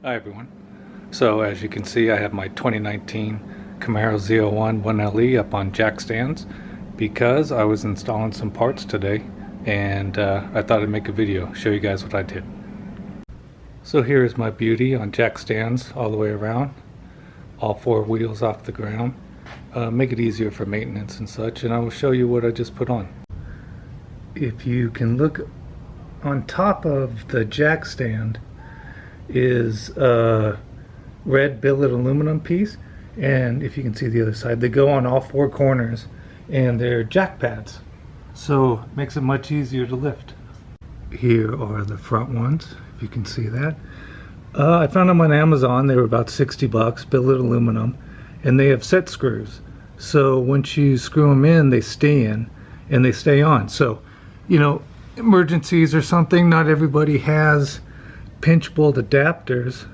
Hi everyone. So as you can see, I have my 2019 Camaro ZL1 1LE up on jack stands because I was installing some parts today, and I thought I'd make a video, show you guys what I did. So here is my beauty on jack stands all the way around, all four wheels off the ground. Make it easier for maintenance and such, and I will show you what I just put on. If you can look on top of the jack stand is a red billet aluminum piece, and if you can see the other side, they go on all four corners and they're jack pads, so it makes it much easier to lift. Here are the front ones, if you can see that. I found them on Amazon. They were about 60 bucks, billet aluminum, and they have set screws, so once you screw them in, they stay in and they stay on. So, you know, emergencies or something, not everybody has pinch weld adapters,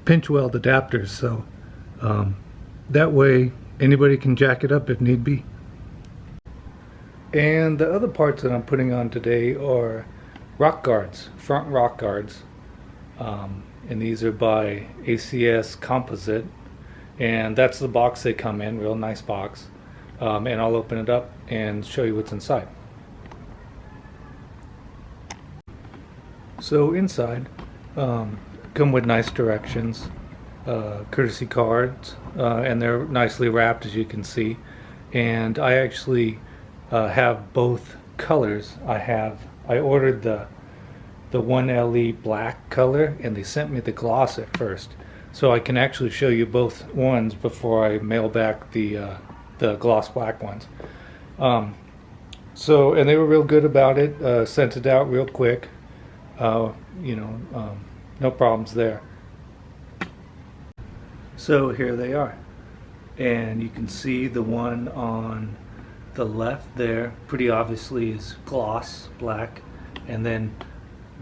pinch weld adapters, so that way anybody can jack it up if need be. And the other parts that I'm putting on today are rock guards, front rock guards, and these are by ACS Composite, and that's the box they come in, real nice box, and I'll open it up and show you what's inside. So inside come with nice directions, courtesy cards, and they're nicely wrapped, as you can see. And I actually have both colors. I ordered the 1LE black color, and they sent me the gloss at first, so I can actually show you both ones before I mail back the gloss black ones. And they were real good about it. Sent it out real quick. No problems there. So here they are, and you can see the one on the left there pretty obviously is gloss black, and then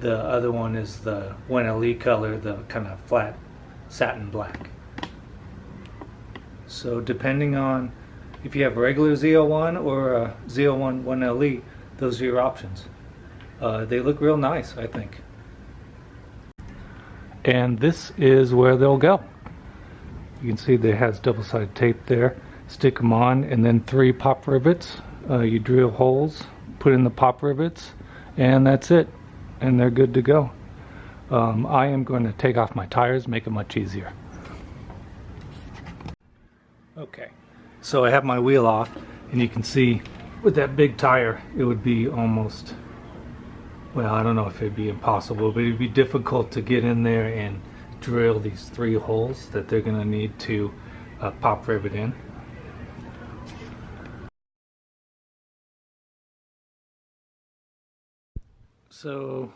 the other one is the 1LE color, the kind of flat satin black. So depending on if you have a regular ZL1 or a ZL1 1LE, those are your options. They look real nice, I think. And this is where they'll go. You can see there has double-sided tape there. Stick them on, and then 3 pop rivets. You drill holes, put in the pop rivets, and that's it. And they're good to go. I am going to take off my tires, make it much easier. Okay, so I have my wheel off, and you can see with that big tire, it would be almost, well, I don't know if it'd be impossible, but it'd be difficult to get in there and drill these 3 holes that they're going to need to pop rivet in. So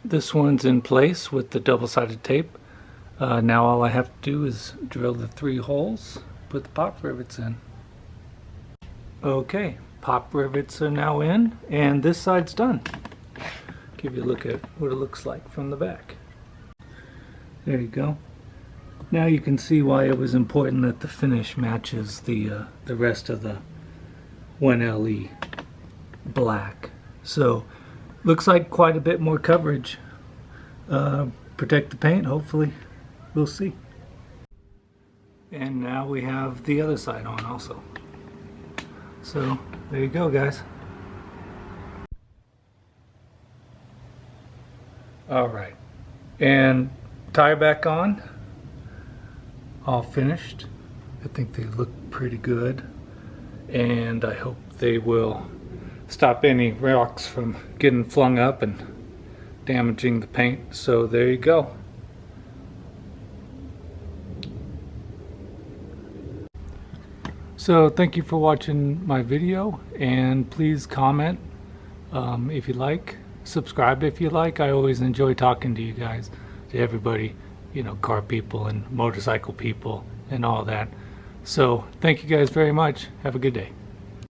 this one's in place with the double-sided tape. Now all I have to do is drill the 3 holes, put the pop rivets in. Okay, pop rivets are now in, and this side's done. Give you a look at what it looks like from the back. There you go. Now you can see why it was important that the finish matches the rest of the 1LE black. So looks like quite a bit more coverage. Protect the paint, hopefully. We'll see. And now we have the other side on also. So there you go, guys. Alright, and tire back on, all finished. I think they look pretty good, and I hope they will stop any rocks from getting flung up and damaging the paint. So there you go. So thank you for watching my video, and please comment if you like. Subscribe if you like. I always enjoy talking to you guys, to everybody, you know, car people and motorcycle people and all that. So thank you guys very much. Have a good day.